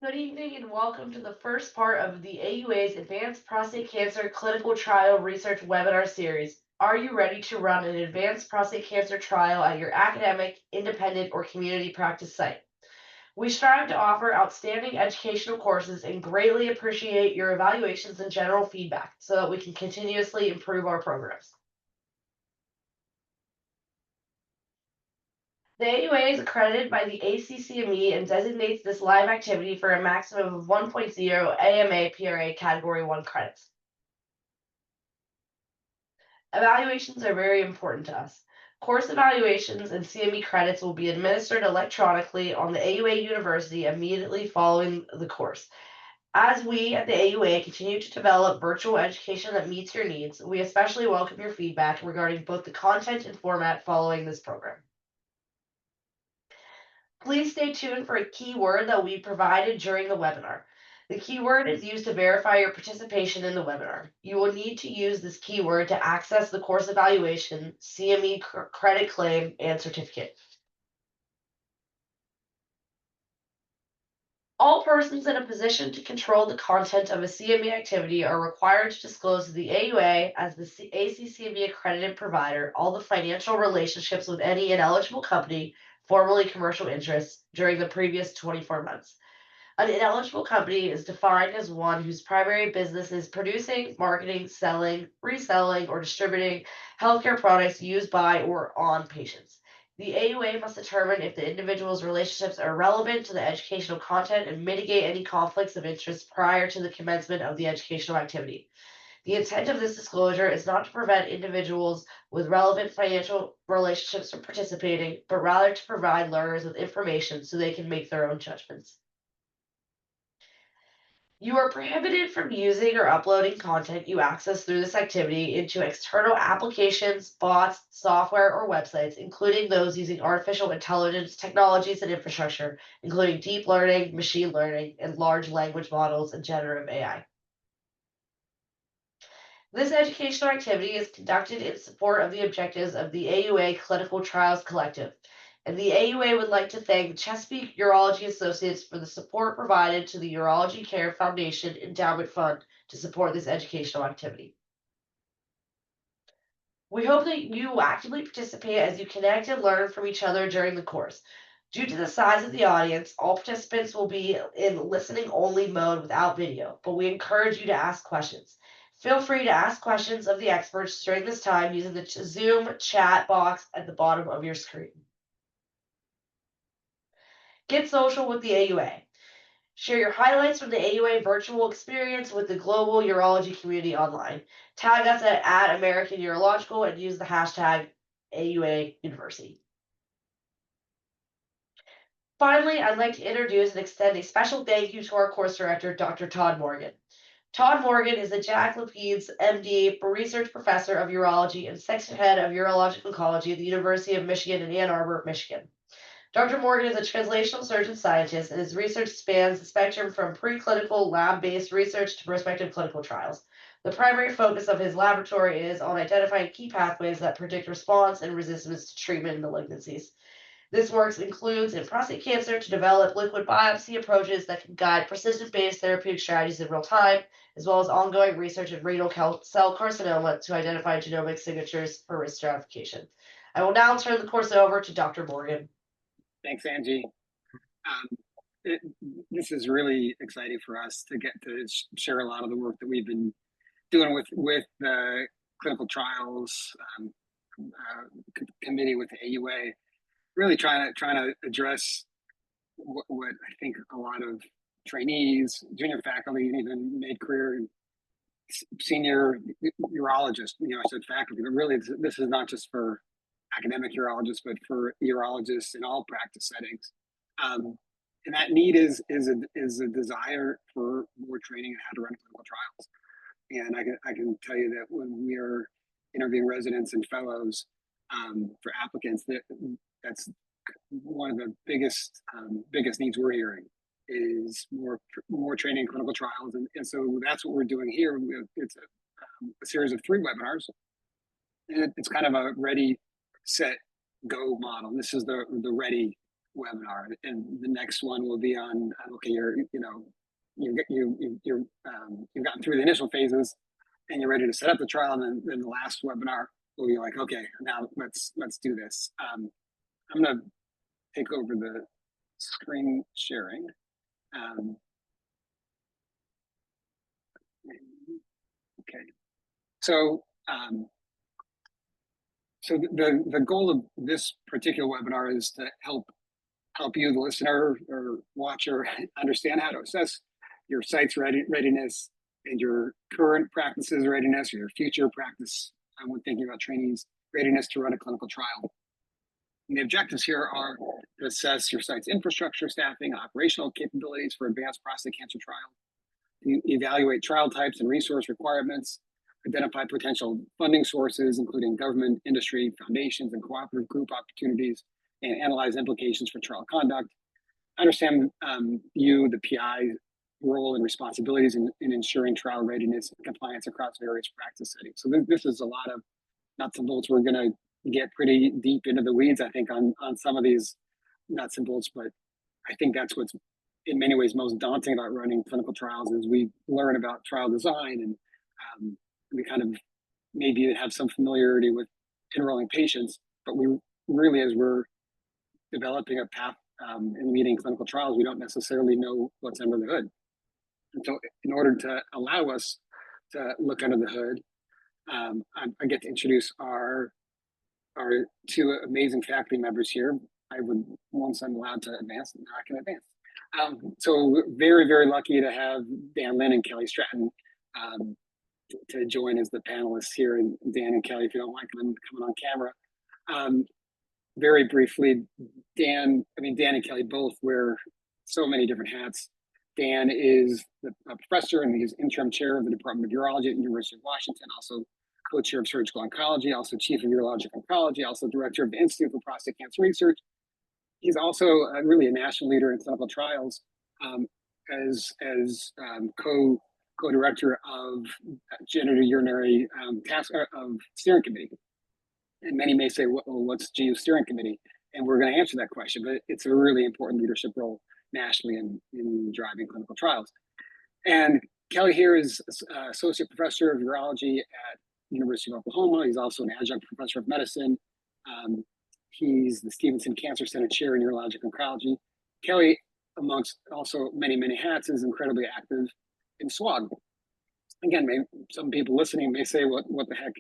Good evening and welcome to the first part of the AUA's Advanced Prostate Cancer Clinical Trial Research webinar series. Are you ready to run an advanced prostate cancer trial at your academic, independent, or community practice site? We strive to offer outstanding educational courses and greatly appreciate your evaluations and general feedback so that we can continuously improve our programs. The AUA is accredited by the ACCME and designates this live activity for a maximum of 1.0 AMA PRA Category 1 credits. Evaluations are very important to us. Course evaluations and CME credits will be administered electronically on the AUA University immediately following the course. As we at the AUA continue to develop virtual education that meets your needs, we especially welcome your feedback regarding both the content and format following this program. Please stay tuned for a keyword that we provided during the webinar. The keyword is used to verify your participation in the webinar. You will need to use this keyword to access the course evaluation, CME credit claim, and certificate. All persons in a position to control the content of a CME activity are required to disclose to the AUA as the ACCME accredited provider all the financial relationships with any ineligible company, formerly commercial interests, during the previous 24 months. An ineligible company is defined as one whose primary business is producing, marketing, selling, reselling, or distributing healthcare products used by or on patients. The AUA must determine if the individual's relationships are relevant to the educational content and mitigate any conflicts of interest prior to the commencement of the educational activity. The intent of this disclosure is not to prevent individuals with relevant financial relationships from participating, but rather to provide learners with information so they can make their own judgments. You are prohibited from using or uploading content you access through this activity into external applications, bots, software, or websites, including those using artificial intelligence technologies and infrastructure, including deep learning, machine learning, and large language models and generative AI. This educational activity is conducted in support of the objectives of the AUA Clinical Trials Collective, and the AUA would like to thank Chesapeake Urology Associates for the support provided to the Urology Care Foundation Endowment Fund to support this educational activity. We hope that you will actively participate as you connect and learn from each other during the course. Due to the size of the audience, all participants will be in listening only mode without video, but we encourage you to ask questions. Feel free to ask questions of the experts during this time using the Zoom chat box at the bottom of your screen. Get social with the AUA. Share your highlights from the AUA virtual experience with the global urology community online. Tag us at American Urological and use the hashtag AUA University. Finally, I'd like to introduce and extend a special thank you to our course director, Dr. Todd Morgan. Todd Morgan is the Jack Lapides, MD, research professor of urology and section head of urologic oncology at the University of Michigan in Ann Arbor, Michigan. Dr. Morgan is a translational surgeon scientist, and his research spans the spectrum from preclinical lab-based research to prospective clinical trials. The primary focus of his laboratory is on identifying key pathways that predict response and resistance to treatment in malignancies. This work includes in prostate cancer to develop liquid biopsy approaches that can guide precision-based therapeutic strategies in real time, as well as ongoing research in renal cell carcinoma to identify genomic signatures for risk stratification. I will now turn the course over to Dr. Morgan. Thanks, Angie. This is really exciting for us to get to share a lot of the work that we've been doing with the clinical trials committee with the AUA. Really trying to address what I think a lot of trainees, junior faculty, and even mid-career senior urologists, I said faculty, but really this is not just for academic urologists, but for urologists in all practice settings. And that need is a desire for more training in how to run clinical trials. And I can tell you that when we are interviewing residents and fellows for applicants, that's one of the biggest needs we're hearing is more training in clinical trials, and so that's what we're doing here. It's a series of 3 webinars, and it's kind of a ready, set, go model. This is the ready webinar, and the next one will be on okay, you've gotten through the initial phases, and you're ready to set up the trial, and then the last webinar will be like, okay, now let's do this. I'm gonna take over the screen sharing. Okay, so the goal of this particular webinar is to help you, the listener or watcher, understand how to assess your site's readiness and your current practices readiness or your future practice when thinking about trainees' readiness to run a clinical trial. And the objectives here are to assess your site's infrastructure, staffing, operational capabilities for advanced prostate cancer trial, to evaluate trial types and resource requirements, identify potential funding sources, including government, industry, foundations, and cooperative group opportunities, and analyze implications for trial conduct, understand the PI role and responsibilities in ensuring trial readiness and compliance across various practice settings. So this is a lot of nuts and bolts. We're going to get pretty deep into the weeds, I think, on some of these nuts and bolts, but I think that's what's in many ways most daunting about running clinical trials is we learn about trial design and we kind of maybe have some familiarity with enrolling patients, but we really, as we're developing a path in leading clinical trials, we don't necessarily know what's under the hood. And so in order to allow us to look under the hood, I get to introduce our two amazing faculty members here. Once I'm allowed to advance, now I can advance. So very, very lucky to have Dan Lynn and Kelly Stratton to join as the panelists here. And Dan and Kelly, if you don't mind coming on camera. Very briefly, Dan and Kelly both wear so many different hats. Dan is a professor and he's interim chair of the Department of Urology at the University of Washington, also co-chair of surgical oncology, also chief of urologic oncology, also director of the Institute for Prostate Cancer Research. He's also really a national leader in clinical trials as co-director of genitourinary task of steering committee. And many may say, well, what's GU steering committee? And we're going to answer that question, but it's a really important leadership role nationally in driving clinical trials. And Kelly here is associate professor of urology at University of Oklahoma. He's also an adjunct professor of medicine. He's the Stevenson Cancer Center chair in urologic oncology. Kelly, amongst also many, many hats, is incredibly active in SWOG. Again, some people listening may say, what the heck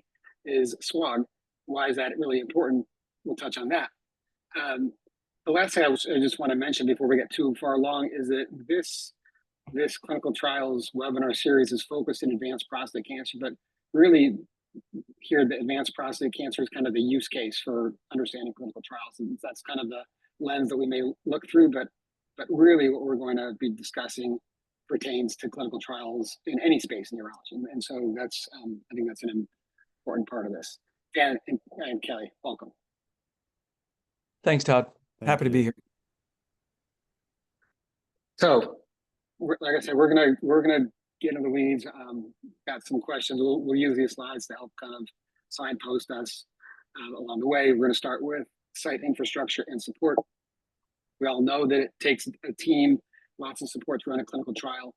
is SWOG? Why is that really important? We'll touch on that. The last thing I just want to mention before we get too far along is that this clinical trials webinar series is focused in advanced prostate cancer, but really here the advanced prostate cancer is kind of the use case for understanding clinical trials. And that's kind of the lens that we may look through, but really what we're going to be discussing pertains to clinical trials in any space in urology. And so that's, I think that's an important part of this. Dan and Kelly, welcome. Thanks, Todd. Happy to be here. So, like I said, we're gonna get into the weeds. Got some questions. We'll use these slides to help kind of signpost us along the way. We're going to start with site infrastructure and support. We all know that it takes a team, lots of support to run a clinical trial.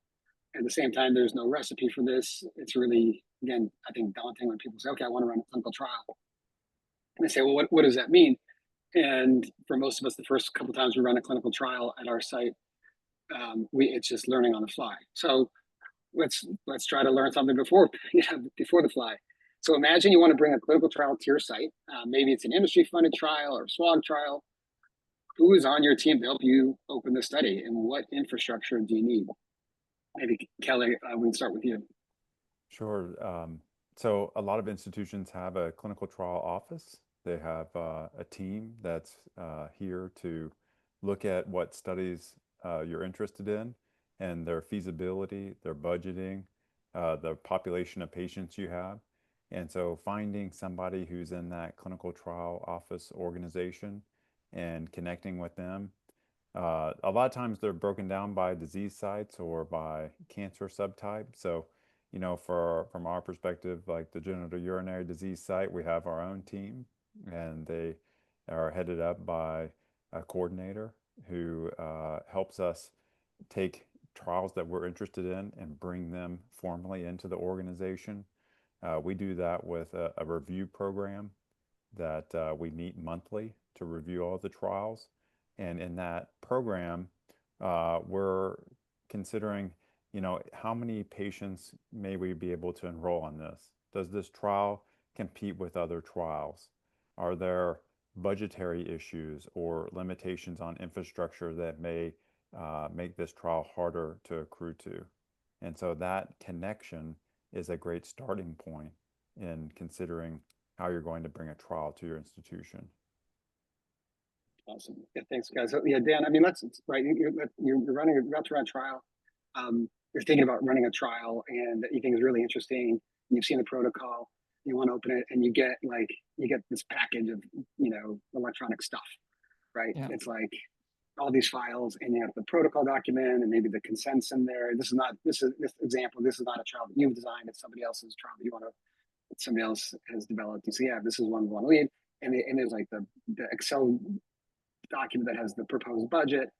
At the same time, there's no recipe for this. It's really, again, I think daunting when people say, okay, I want to run a clinical trial. And they say, well, what does that mean? And for most of us, the first couple of times we run a clinical trial at our site, it's just learning on the fly. So let's try to learn something before the fly. So imagine you want to bring a clinical trial to your site. Maybe it's an industry-funded trial or SWOG trial. Who is on your team to help you open the study, and what infrastructure do you need? Maybe Kelly, we can start with you. Sure. So a lot of institutions have a clinical trial office. They have a team that's here to look at what studies you're interested in and their feasibility, their budgeting, the population of patients you have. And so finding somebody who's in that clinical trial office organization and connecting with them. A lot of times they're broken down by disease sites or by cancer subtype. So, you know, from our perspective, like the genitourinary disease site, we have our own team, and they are headed up by a coordinator. who helps us take trials that we're interested in and bring them formally into the organization. We do that with a review program that we meet monthly to review all the trials. And in that program, we're considering, how many patients may we be able to enroll on this? Does this trial compete with other trials? Are there budgetary issues or limitations on infrastructure that may make this trial harder to accrue to? And so that connection is a great starting point in considering how you're going to bring a trial to your institution. Awesome. Yeah, thanks, guys. So, yeah, Dan, I mean, right. You're about to run a trial. You're thinking about running a trial, and you think is really interesting. You've seen the protocol. You want to open it, and you get this package of electronic stuff, right? Yeah. It's like all these files, and you have the protocol document, and maybe the consents in there. This example. This is not a trial that you've designed. It's somebody else's trial that somebody else has developed. You say, yeah, this is one we want to lead, and there's like the Excel document that has the proposed budget.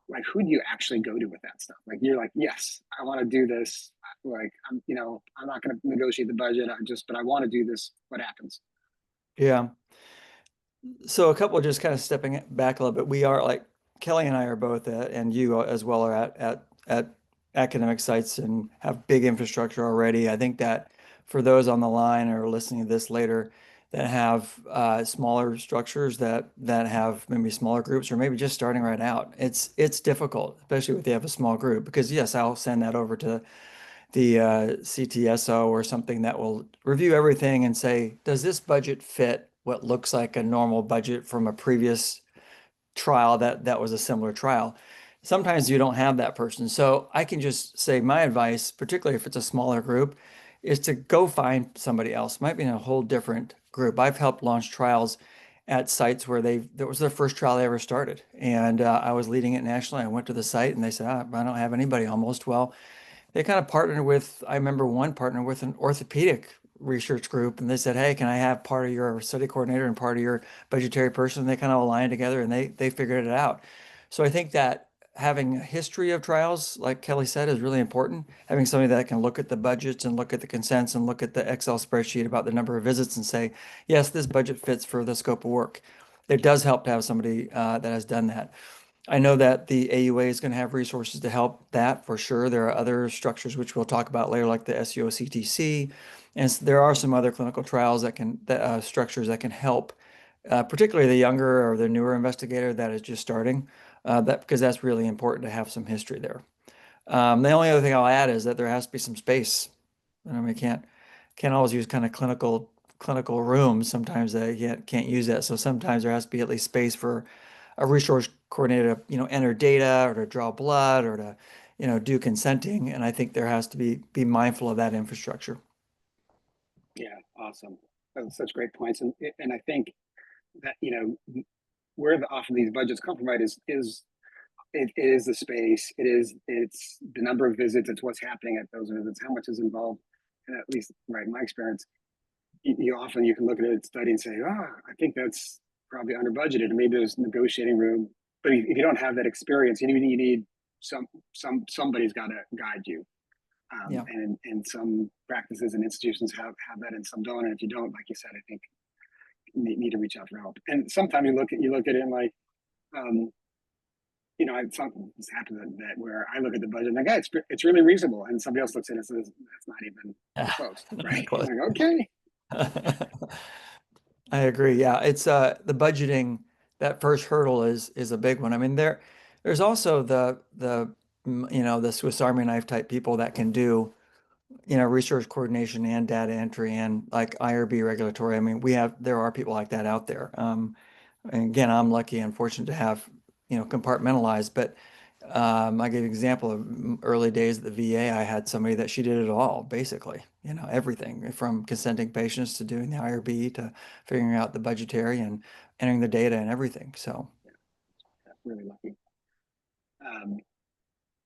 Like, who do you actually go to with that stuff? Like, you're like, yes, I want to do this. Like, I'm not going to negotiate the budget. But I want to do this. What happens? Yeah. So a couple just kind of stepping back a little bit. We are, like Kelly and I are both and you as well are at academic sites and have big infrastructure already. I think that for those on the line or listening to this later that have smaller structures that have maybe smaller groups or maybe just starting right out, it's difficult, especially if you have a small group, because yes, I'll send that over to the CTSO or something that will review everything and say, does this budget fit what looks like a normal budget from a previous trial that was a similar trial? Sometimes you don't have that person. So I can just say my advice, particularly if it's a smaller group, is to go find somebody else. Might be in a whole different group. I've helped launch trials at sites where that was their first trial they ever started. And I was leading it nationally. I went to the site and they said, I don't have anybody almost. Well, they kind of partnered with, I remember one partner with an orthopedic research group, and they said, hey, can I have part of your study coordinator and part of your budgetary person? And they kind of aligned together and they figured it out. So I think that having a history of trials, like Kelly said, is really important. Having somebody that can look at the budgets and look at the consents and look at the Excel spreadsheet about the number of visits and say, yes, this budget fits for the scope of work. It does help to have somebody that has done that. I know that the AUA is going to have resources to help that for sure. There are other structures which we'll talk about later, like the SUOCTC, and there are some other clinical trials structures that can help, particularly the younger or the newer investigator that is just starting. Because that's really important to have some history there. The only other thing I'll add is that there has to be some space. I mean, can't always use kind of clinical rooms. Sometimes they can't use that. So sometimes there has to be at least space for a resource coordinator to, enter data or to draw blood or to, do consenting. And I think there has to be mindful of that infrastructure. Yeah, awesome. That's such great points. And I think that, where often these budgets come from, right, is it is the space, it's the number of visits, it's what's happening at those visits, how much is involved. And at least, right, in my experience, you can look at a study and say, I think that's probably under budgeted, and maybe there's negotiating room. But if you don't have that experience, you need somebody's got to guide you. Yeah. And some practices and institutions have that, and some don't. And if you don't, like you said, I think you need to reach out for help. And sometimes you look at it and like, something has happened that where I look at the budget and like, it's really reasonable, and somebody else looks at it and says that's not even close, right? Close. Like, okay. I agree. Yeah, it's the budgeting. That first hurdle is a big one. I mean, there's also the Swiss Army knife type people that can do research coordination and data entry and like IRB regulatory. I mean, there are people like that out there. And again, I'm lucky and fortunate to have compartmentalized. But I give you an example of early days at the VA. I had somebody that she did it all, basically. Everything from consenting patients to doing the IRB to figuring out the budgetary and entering the data and everything. So, yeah, really lucky.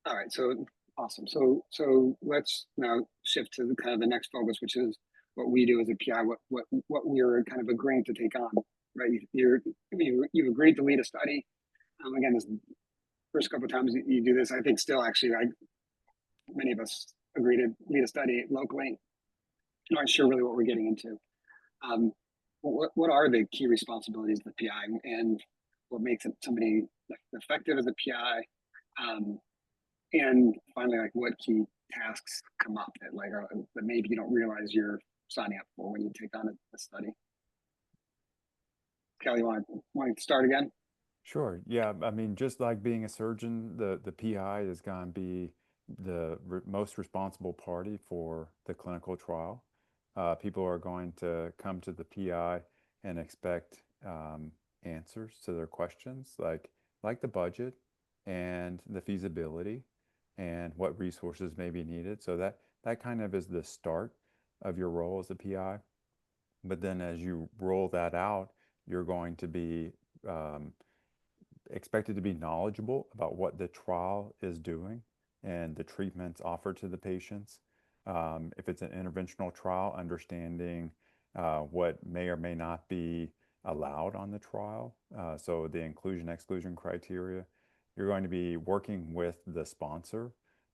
All right, so awesome. So let's now shift to kind of the next focus, which is what we do as a PI, what we're kind of agreeing to take on, right? You've agreed to lead a study. Again, this first couple of times you do this, I think still actually, many of us agree to lead a study locally. Not sure really what we're getting into. What are the key responsibilities of the PI, and what makes it somebody effective as a PI? And finally, like what key tasks come up that that maybe you don't realize you're signing up for when you take on a study. Kelly, want to start again? Sure. Yeah. I mean, just like being a surgeon, the PI is going to be the most responsible party for the clinical trial. People are going to come to the PI and expect answers to their questions, like the budget and the feasibility and what resources may be needed. So that kind of is the start of your role as a PI. But then as you roll that out, you're going to be expected to be knowledgeable about what the trial is doing and the treatments offered to the patients. If it's an interventional trial, understanding what may or may not be allowed on the trial. So the inclusion-exclusion criteria. You're going to be working with the sponsor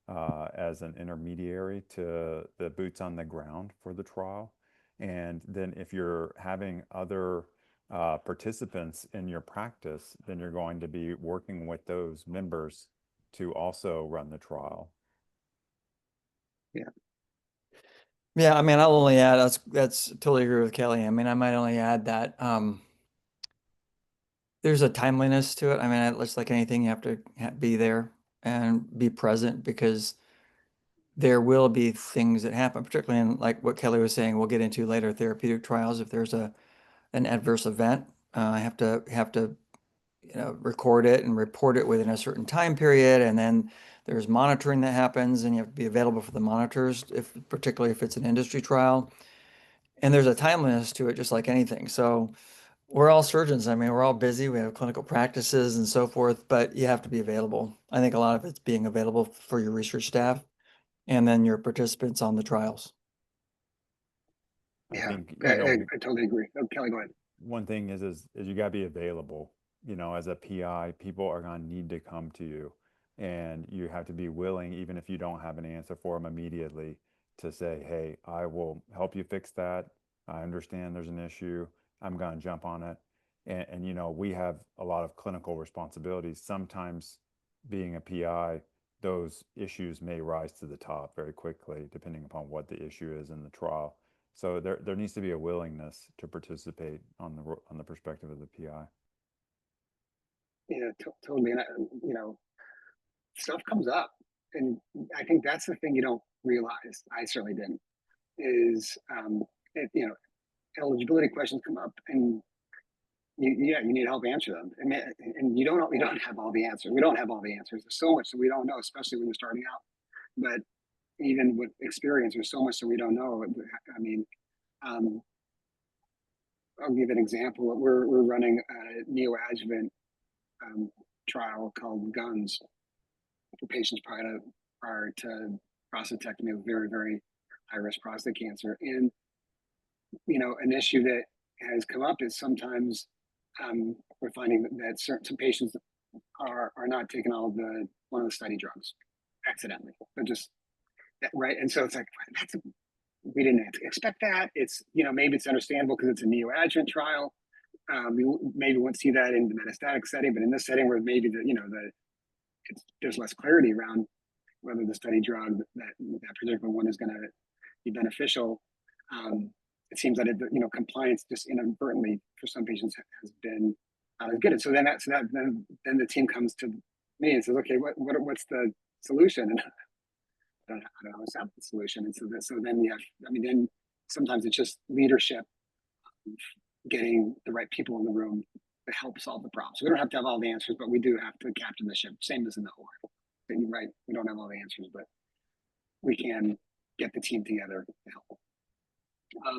as an intermediary to the boots on the ground for the trial. And then if you're having other participants in your practice, then you're going to be working with those members to also run the trial. Yeah. Yeah, I mean, I'll only add, that's totally agree with Kelly. I mean, I might only add that there's a timeliness to it. I mean, it's like anything, you have to be there and be present, because there will be things that happen, particularly in like what Kelly was saying, we'll get into later, therapeutic trials. If there's an adverse event, I have to record it and report it within a certain time period, and then there's monitoring that happens, and you have to be available for the monitors, particularly if it's an industry trial. And there's a timeliness to it, just like anything. So we're all surgeons. I mean, we're all busy. We have clinical practices and so forth, but you have to be available. I think a lot of it's being available for your research staff and then your participants on the trials. I Yeah, think, I totally agree. Oh, Kelly, go ahead. one thing is you got to be available. As a PI, people are going to need to come to you, and you have to be willing, even if you don't have an answer for them immediately, to say, hey, I will help you fix that. I understand there's an issue. I'm going to jump on it. And we have a lot of clinical responsibilities. Sometimes being a PI, those issues may rise to the top very quickly, depending upon what the issue is in the trial. So there needs to be a willingness to participate on the perspective of the PI. Yeah, totally. And stuff comes up, and I think that's the thing you don't realize. I certainly didn't. Is eligibility questions come up, and you need help answer them, and you don't have all the answers. We don't have all the answers. There's so much that we don't know, especially when you're starting out. But even with experience, there's so much that we don't know. I mean, I'll give an example. We're running a neoadjuvant trial called GUNS for patients prior to prostatectomy with very, very high risk prostate cancer. And an issue that has come up is sometimes we're finding that some patients are not taking one of the study drugs accidentally. They're just right. And so it's like, we didn't expect that. It's maybe it's understandable because it's a neoadjuvant trial. We maybe won't see that in the metastatic setting, but in this setting where maybe there's less clarity around whether the study drug that particular one is going to be beneficial. It seems that compliance just inadvertently for some patients has been not as good. And so then then the team comes to me and says, okay, what's the solution? And I don't know what's the solution. And so then then sometimes it's just leadership, getting the right people in the room to help solve the problem. So we don't have to have all the answers, but we do have to captain the ship, same as in the OR. You're right, we don't have all the answers, but we can get the team together to help.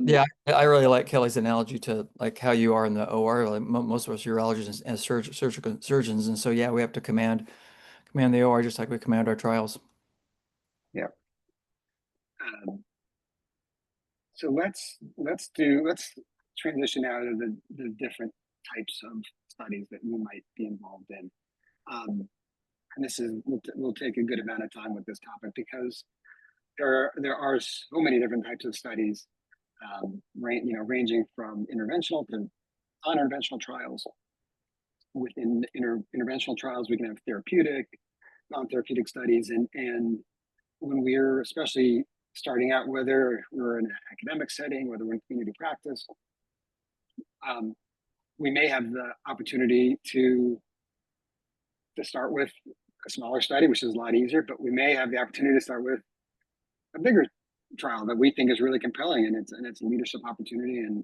Yeah, I really like Kelly's analogy to like how you are in the OR. Like most of us urologists as surgical surgeons, and so yeah, we have to command the OR just like we command our trials. Yeah. So let's transition out of the different types of studies that we might be involved in. And this is, we'll take a good amount of time with this topic because there are so many different types of studies, ranging from interventional to non-interventional trials. Within interventional trials, we can have therapeutic, non-therapeutic studies, and when we're especially starting out, whether we're in an academic setting, whether we're in community practice, we may have the opportunity to start with a smaller study, which is a lot easier, but we may have the opportunity to start with a bigger trial that we think is really compelling, and it's a leadership opportunity, and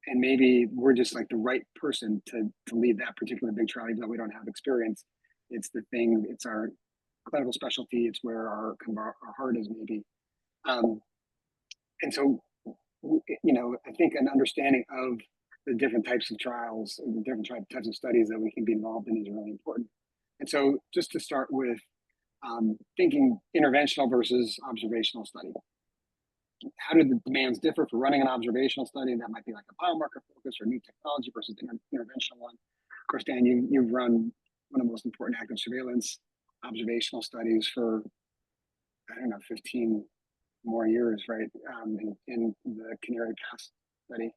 and maybe we're just like the right person to lead that particular big trial, even though we don't have experience. It's the thing. It's our clinical specialty. It's where our heart is, maybe. And so, I think an understanding of the different types of trials and the different types of studies that we can be involved in is really important. And so, just to start with, thinking interventional versus observational study. How do the demands differ for running an observational study? That might be like a biomarker focus or new technology versus interventional one. Of course, Dan, you've run one of the most important active surveillance observational studies for, I don't know, 15 more years, right? In the Canary Pass study.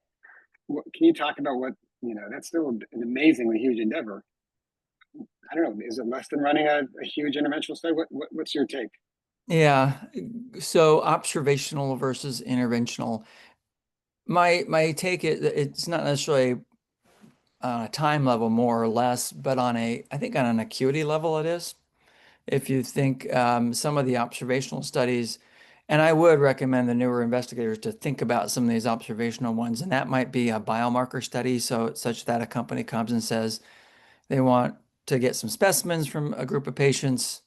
Can you talk about what, that's still an amazingly huge endeavor. I don't know, is it less than running a huge interventional study? What's your take? Yeah. So observational versus interventional. My take is it's not necessarily on a time level more or less, but I think on an acuity level it is. If you think some of the observational studies, and I would recommend the newer investigators to think about some of these observational ones, and that might be a biomarker study, so such that a company comes and says they want to get some specimens from a group of patients.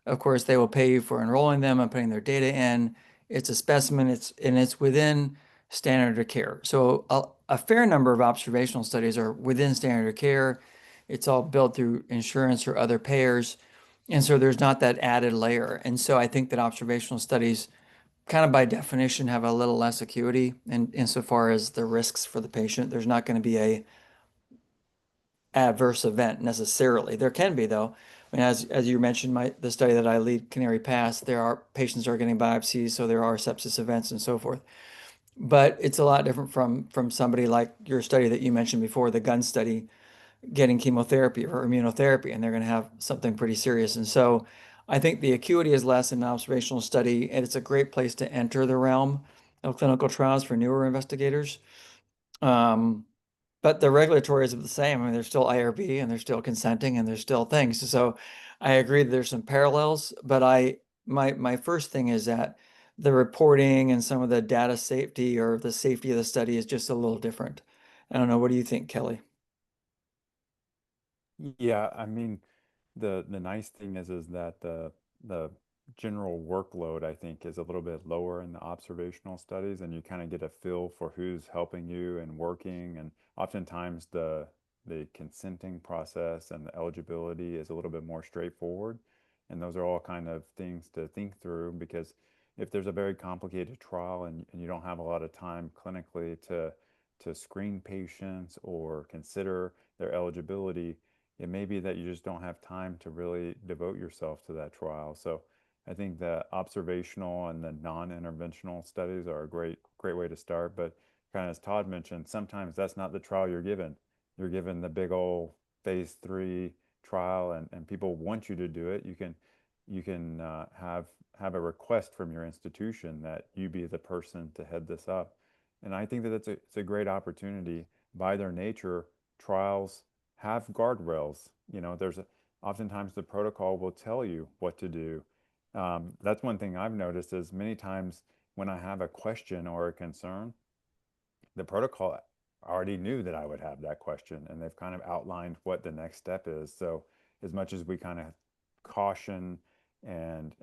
Of course, they will pay you for enrolling them and putting their data in. It's a specimen, it's within standard of care. So a fair number of observational studies are within standard of care. It's all billed through insurance or other payers. And so there's not that added layer. And so I think that observational studies kind of by definition have a little less acuity insofar as the risks for the patient. There's not going to be a adverse event necessarily. There can be though. I mean, as you mentioned, the study that I lead, Canary Pass, there are patients are getting biopsies, so there are sepsis events and so forth. But it's a lot different from somebody like your study that you mentioned before, the gun study, getting chemotherapy or immunotherapy, and they're going to have something pretty serious. And so I think the acuity is less in an observational study, and it's a great place to enter the realm of clinical trials for newer investigators. But the regulatory is the same. I mean, there's still IRB and there's still consenting and there's still things. So I agree that there's some parallels, but my first thing is that the reporting and some of the data safety or the safety of the study is just a little different. I don't know. What do you think, Kelly? Yeah, I mean, the nice thing is that the general workload, I think, is a little bit lower in the observational studies, and you kind of get a feel for who's helping you and working. And oftentimes the consenting process and the eligibility is a little bit more straightforward. And those are all kind of things to think through, because if there's a very complicated trial and you don't have a lot of time clinically to screen patients or consider their eligibility, it may be that you just don't have time to really devote yourself to that trial. So I think the observational and the non-interventional studies are a great way to start. But kind of as Todd mentioned, sometimes that's not the trial you're given. You're given the big old phase 3 trial, and people want you to do it. You can have a request from your institution that you be the person to head this up. And I think that it's a great opportunity. By their nature, trials have guardrails. Oftentimes the protocol will tell you what to do. That's one thing I've noticed is many times when I have a question or a concern, the protocol already knew that I would have that question, and they've kind of outlined what the next step is. So as much as we kind of caution and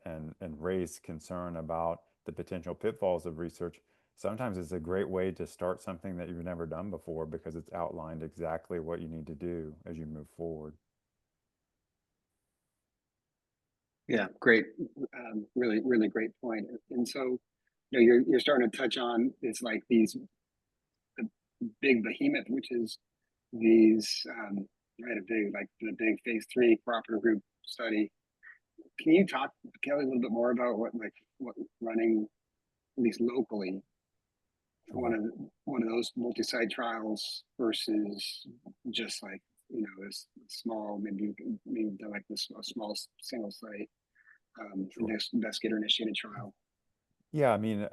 raise concern about the potential pitfalls of research, sometimes it's a great way to start something that you've never done before, because it's outlined exactly what you need to do as you move forward. Yeah, great. Really, really great point. And so, you're starting to touch on it's like the big behemoth, which is these right? The big phase 3 cooperative group study. Can you talk, Kelly, a little bit more about what running, at least locally, one Sure. of one of those multi-site trials versus just this small, maybe like this a small single site Sure. investigator initiated trial. Yeah, I mean,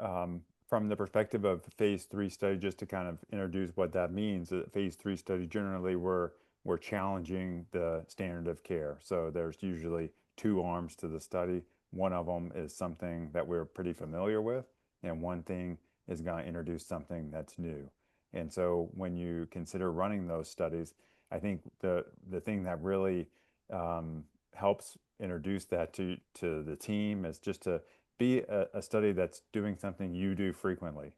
from the perspective of phase 3 study, just to kind of introduce what that means, a phase 3 study generally we're challenging the standard of care. So there's usually two arms to the study. One of them is something that we're pretty familiar with, and one thing is going to introduce something that's new. And so when you consider running those studies, I think the thing that really helps introduce that to the team is just to be a study that's doing something you do frequently.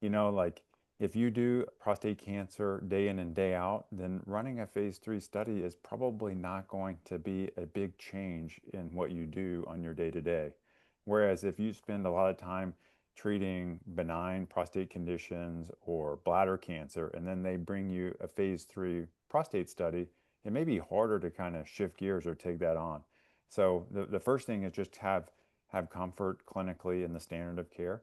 You know, like if you do prostate cancer day in and day out, then running a phase 3 study is probably not going to be a big change in what you do on your day to day. Whereas if you spend a lot of time treating benign prostate conditions or bladder cancer, and then they bring you a phase 3 prostate study, it may be harder to kind of shift gears or take that on. So the first thing is just have comfort clinically in the standard of care,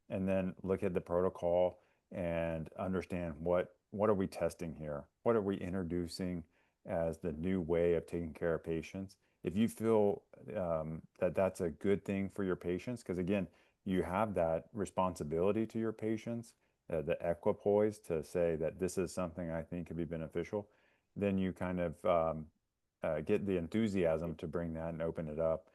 and then look at the protocol and understand what are we testing here? What are we introducing as the new way of taking care of patients? If you feel that that's a good thing for your patients, because again, you have that responsibility to your patients, the equipoise to say that this is something I think could be beneficial, then you kind of get the enthusiasm to bring that and open it up.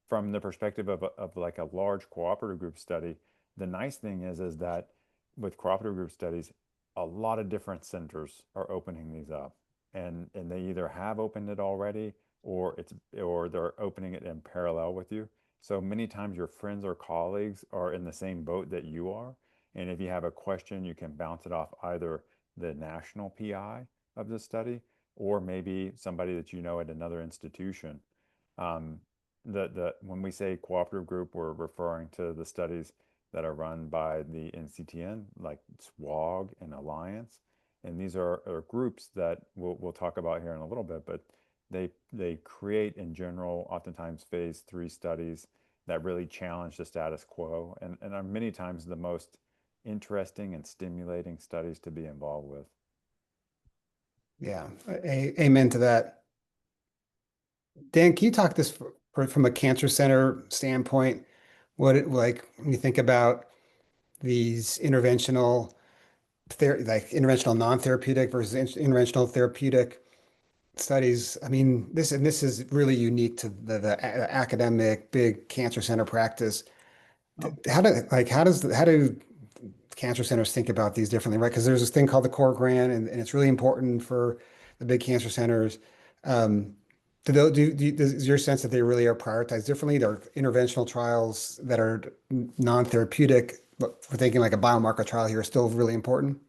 From the perspective of like a large cooperative group study, the nice thing is that with cooperative group studies, a lot of different centers are opening these up, and they either have opened it already or they're opening it in parallel with you. So many times your friends or colleagues are in the same boat that you are, and if you have a question, you can bounce it off either the national PI of the study or maybe somebody that you know at another institution. Um, the when we say cooperative group, we're referring to the studies that are run by the NCTN, like SWOG and Alliance. And these are groups that we'll talk about here in a little bit, but they create in general, oftentimes phase 3 studies that really challenge the status quo and are many times the most interesting and stimulating studies to be involved with. Yeah, amen to that. Dan, can you talk this from a cancer center standpoint? Like when you think about these interventional non-therapeutic versus interventional therapeutic studies. I mean, this is really unique to the academic big cancer center practice. How do cancer centers think about these differently, right? Because there's this thing called the core grant, and it's really important for the big cancer centers. Is your sense that they really are prioritized differently? There are interventional trials that are non-therapeutic, but we're thinking like a biomarker trial here is still really important.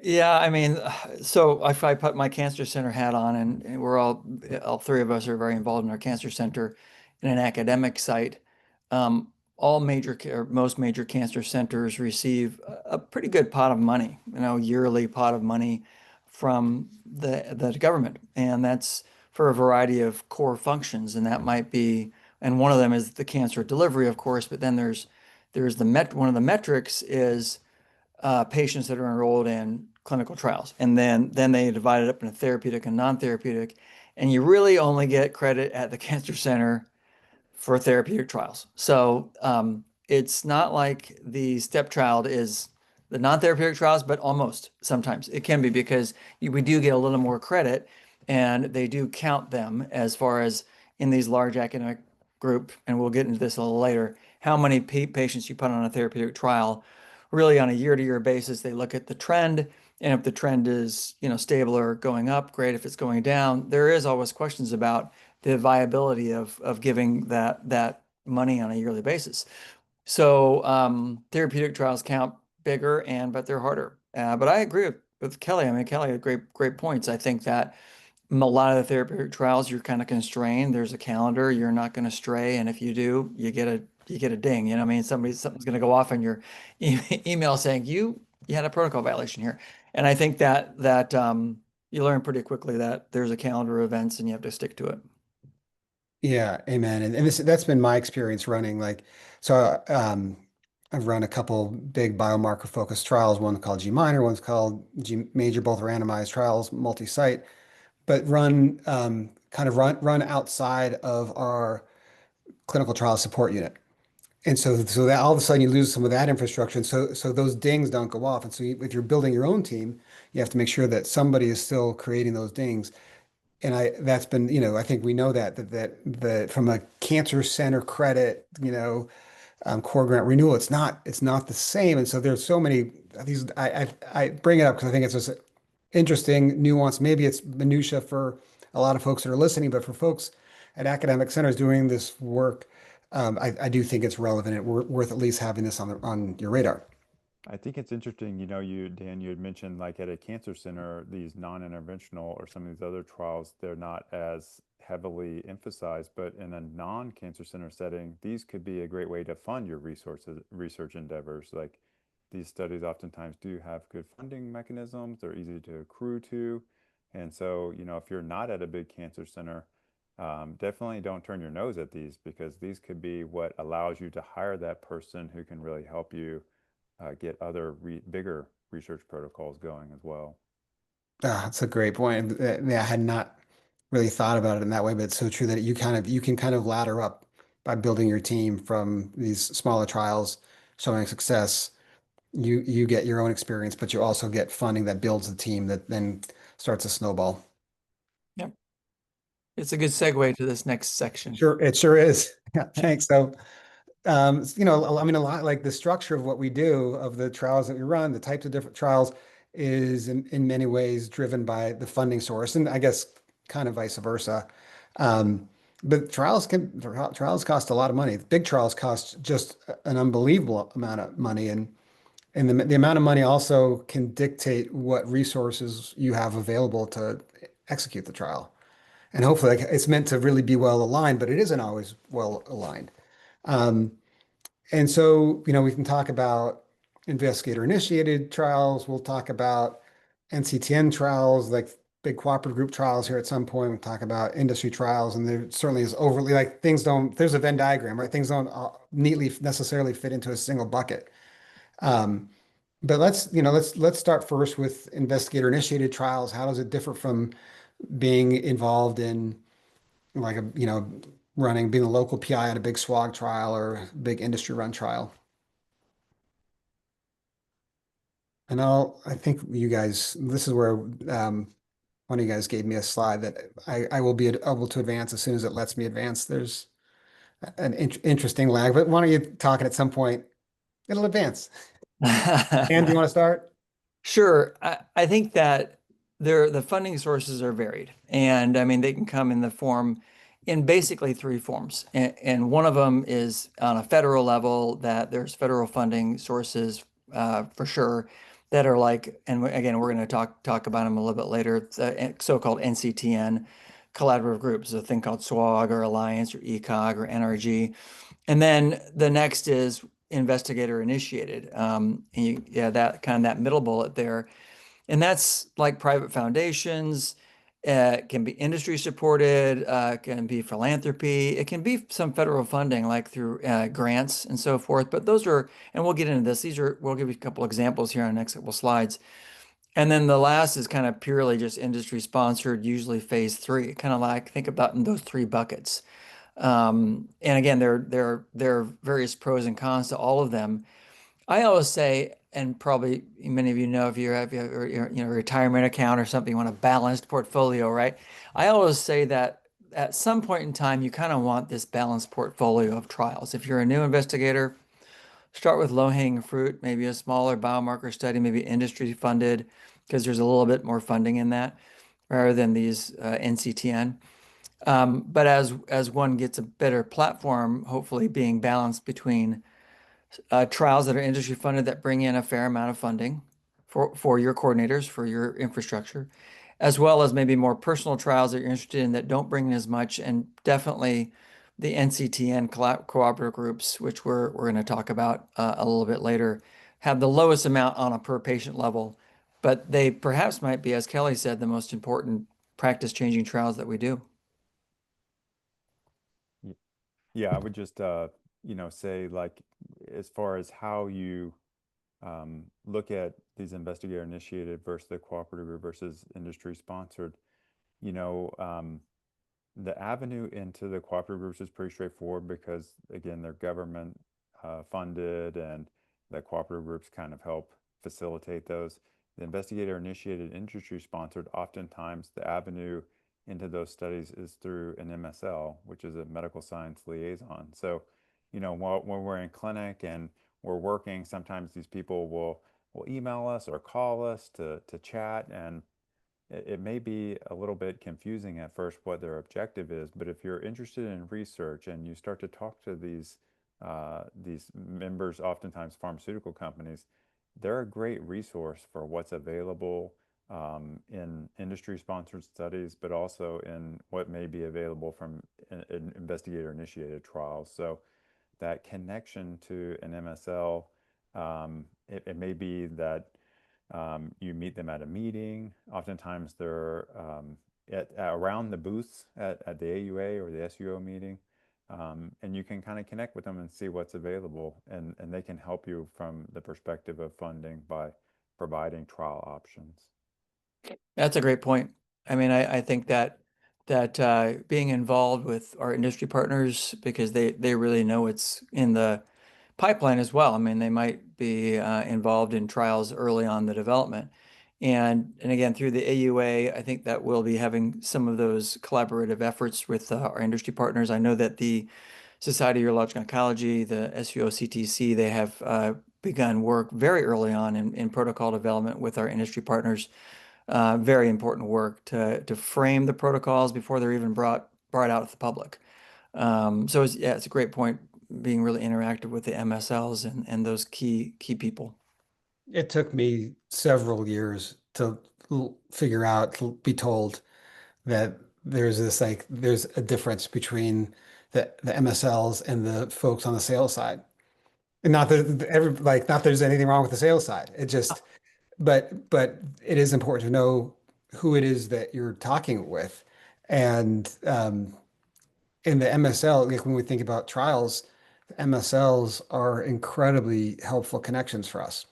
Yeah, I mean, so if I put my cancer center hat on, and we're all three of us are very involved in our cancer center in an academic site. All most major cancer centers receive a pretty good pot of money, yearly pot of money from the government, and that's for a variety of core functions, and that might be, and one of them is the cancer delivery, of course, but then there's one of the metrics is patients that are enrolled in clinical trials. And then they divide it up into therapeutic and non-therapeutic. And you really only get credit at the cancer center for therapeutic trials. So it's not like the stepchild is the non-therapeutic trials, but almost sometimes it can be because we do get a little more credit and they do count them as far as in these large academic group, and we'll get into this a little later, how many patients you put on a therapeutic trial. Really on a year-to-year basis, they look at the trend, and if the trend is, stable or going up, great. If it's going down, there is always questions about the viability of giving that money on a yearly basis. So therapeutic trials count bigger, but they're harder. But I agree with Kelly. I mean, Kelly had great points. I think that a lot of the therapeutic trials, you're kind of constrained. There's a calendar. You're not going to stray, and if you do, you get a ding. I mean, something's going to go off in your email saying you had a protocol violation here. And I think that You learn pretty quickly that there's a calendar of events and you have to stick to it. Yeah, amen. And that's been my experience running so I've run a couple big biomarker focused trials, one called G minor, one's called G major, both randomized trials, multi-site, but run outside of our clinical trial support unit. And so that all of a sudden you lose some of that infrastructure. And so those dings don't go off. And so if you're building your own team, you have to make sure that somebody is still creating those dings. And that's been, I think we know that from a cancer center credit, core grant renewal, it's not the same. And so there's so many of these. I bring it up because I think it's just interesting nuance. Maybe it's minutia for a lot of folks that are listening, but for folks at academic centers doing this work, I do think it's relevant and worth at least having this on your radar. I think it's interesting, Dan, you had mentioned like at a cancer center, these non-interventional or some of these other trials, they're not as heavily emphasized, but in a non-cancer center setting, these could be a great way to fund your research endeavors. Like these studies oftentimes do have good funding mechanisms, they're easy to accrue to. And so, if you're not at a big cancer center, definitely don't turn your nose at these because these could be what allows you to hire that person who can really help you get other bigger research protocols going as well. That's a great point. Yeah, I had not really thought about it in that way, but it's so true that you can kind of ladder up by building your team from these smaller trials showing success. You get your own experience, but you also get funding that builds the team that then starts a snowball. Yep. It's a good segue to this next section. Sure, it sure is. Yeah, thanks. So, I mean, a lot like the structure of what we do, of the trials that we run, the types of different trials is in many ways driven by the funding source, and I guess kind of vice versa. Um, but trials cost a lot of money. Big trials cost just an unbelievable amount of money, and the amount of money also can dictate what resources you have available to execute the trial. And hopefully, like, it's meant to really be well aligned, but it isn't always well aligned. Um, and so, we can talk about investigator-initiated trials. We'll talk about NCTN trials, like big cooperative group trials here at some point. We'll talk about industry trials, and there certainly is overly like things don't. There's a Venn diagram, right? Things don't neatly necessarily fit into a single bucket. Um, but let's start first with investigator-initiated trials. How does it differ from being involved in like being a local PI on a big SWOG trial or a big industry run trial? And I think you guys, this is where one of you guys gave me a slide that I will be able to advance as soon as it lets me advance. There's an interesting lag, but why don't you talk it at some point? It'll advance. And do you want to start? Sure. I think that the funding sources are varied. And I mean, they can come in basically three forms. And one of them is on a federal level, that there's federal funding sources for sure that are like, and again, we're going to talk about them a little bit later, the so-called NCTN collaborative groups, a thing called SWOG or Alliance or ECOG or NRG. And then the next is investigator initiated. That kind of that middle bullet there. And that's like private foundations. It can be industry supported, can be philanthropy. It can be some federal funding, like through grants and so forth. But those are, and we'll get into this. We'll give you a couple examples here on the next couple slides. And then the last is kind of purely just industry sponsored, usually phase 3, kind of like think about in those 3 buckets. And again, there are various pros and cons to all of them. I always say, and probably many of you know, if you have your retirement account or something, you want a balanced portfolio, right? I always say that at some point in time, you kind of want this balanced portfolio of trials. If you're a new investigator, start with low-hanging fruit, maybe a smaller biomarker study, maybe industry funded, because there's a little bit more funding in that rather than these NCTN. But as one gets a better platform, hopefully being balanced between trials that are industry funded that bring in a fair amount of funding for your coordinators, for your infrastructure, as well as maybe more personal trials that you're interested in that don't bring in as much, and definitely the NCTN cooperative groups, which we're going to talk about a little bit later, have the lowest amount on a per patient level, but they perhaps might be, as Kelly said, the most important practice-changing trials that we do. Yeah, I would just say, like, as far as how you look at these investigator initiated versus the cooperative versus industry sponsored, you know, the avenue into the cooperative groups is pretty straightforward because, again, they're government funded, and the cooperative groups kind of help facilitate those. The investigator initiated industry sponsored, oftentimes the avenue into those studies is through an MSL, which is a medical science liaison. So, when we're in clinic and we're working, sometimes these people will email us or call us to chat, and it may be a little bit confusing at first what their objective is, but if you're interested in research and you start to talk to these members, oftentimes pharmaceutical companies, they're a great resource for what's available in industry-sponsored studies, but also in what may be available from investigator-initiated trials. So that connection to an MSL, it may be that you meet them at a meeting. Oftentimes they're around the booths at the AUA or the SUO meeting. And you can kind of connect with them and see what's available. And they can help you from the perspective of funding by providing trial options. That's a great point. I mean, I think that being involved with our industry partners, because they really know what's in the pipeline as well. I mean, they might be involved in trials early on the development. And again, through the AUA, I think that we'll be having some of those collaborative efforts with our industry partners. I know that the Society of Urologic Oncology, the SUO-CTC, they have begun work very early on in protocol development with our industry partners. Very important work to frame the protocols before they're even brought out to the public. So it's a great point, being really interactive with the MSLs and those key people. It took me several years to figure out, to be told that there's a difference between the MSLs and the folks on the sales side. And not that not there's anything wrong with the sales side. It just, but it is important to know who it is that you're talking with. And in the MSL, like when we think about trials, MSLs are incredibly helpful connections for us.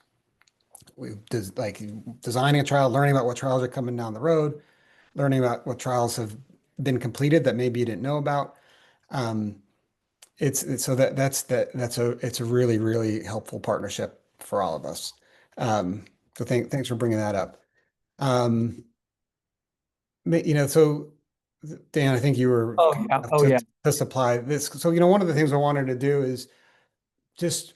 Designing a trial, learning about what trials are coming down the road, learning about what trials have been completed that maybe you didn't know about. It's a really, really helpful partnership for all of us. So thanks for bringing that up. So Dan, I think you were to supply this. So, one of the things I wanted to do is just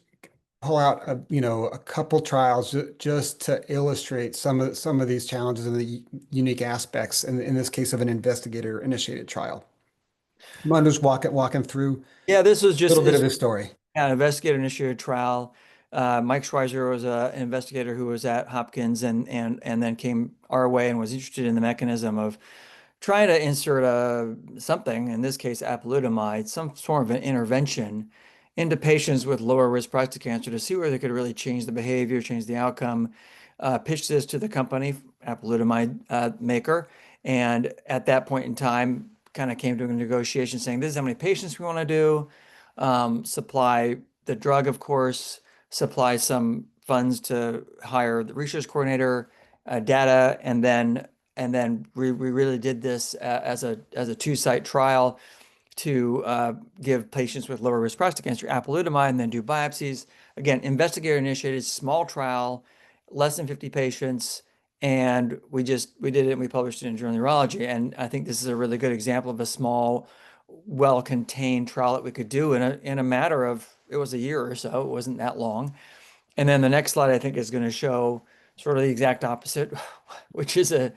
pull out a couple trials just to illustrate some of these challenges and the unique aspects in this case of an investigator initiated trial. I'm gonna just walking through. Yeah, this was just a little bit of his story. Yeah, an investigator initiated trial. Mike Schweizer was an investigator who was at Hopkins and then came our way and was interested in the mechanism of trying to insert something, in this case apalutamide, some sort of an intervention into patients with lower risk prostate cancer to see where they could really change the behavior, change the outcome. Pitched this to the company, apalutamide maker, and at that point in time, kind of came to a negotiation saying, this is how many patients we want to do, supply the drug, of course, supply some funds to hire the research coordinator, data, and then we really did this as a 2-site trial to give patients with lower risk prostate cancer apalutamide and then do biopsies. Again, investigator-initiated, small trial, less than 50 patients, and we did it and we published it in Journal of Urology. And I think this is a really good example of a small, well-contained trial that we could do in a matter of, it was a year or so, it wasn't that long. And then the next slide, I think, is going to show sort of the exact opposite, which is a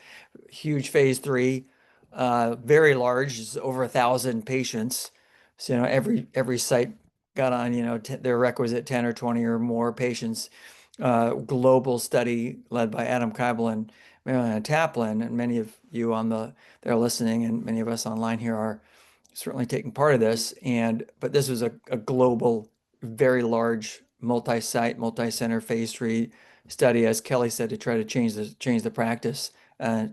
huge phase 3, very large, it's over 1,000 patients. So, every site got on, their requisite 10 or 20 or more patients. Global study led by Adam Keibel and Marilyn Taplin, and many of you there listening, and many of us online here are certainly taking part of this. But this was a global, very large, multi-site, multi-center phase 3 study, as Kelly said, to try to change the practice,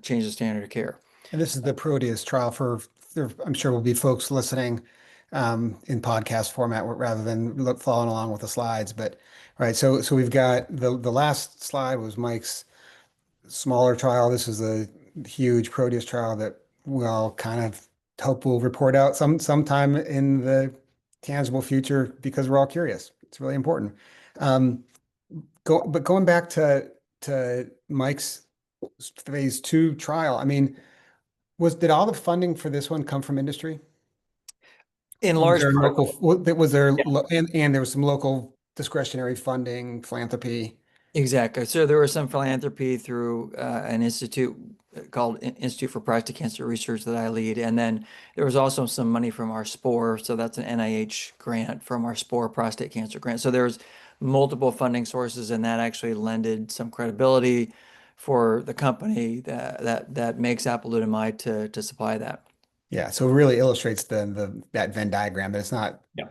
change the standard of care. And this is the Proteus trial I'm sure will be folks listening in podcast format rather than following along with the slides. But right, so we've got the last slide was Mike's smaller trial. This is a huge Proteus trial that we'll kind of hope will report out sometime in the tangible future because we're all curious. It's really important. But going back to Mike's phase 2 trial, I mean, did all the funding for this one come from industry? In Was large there part, and there was some local discretionary funding, philanthropy. exactly. So there was some philanthropy through an institute called Institute for Prostate Cancer Research that I lead. And then there was also some money from our SPORE. So that's an NIH grant from our SPORE prostate cancer grant. So there's multiple funding sources, and that actually lended some credibility for the company that makes apalutamide to supply that. Yeah, so it really illustrates that Venn diagram, but Yeah.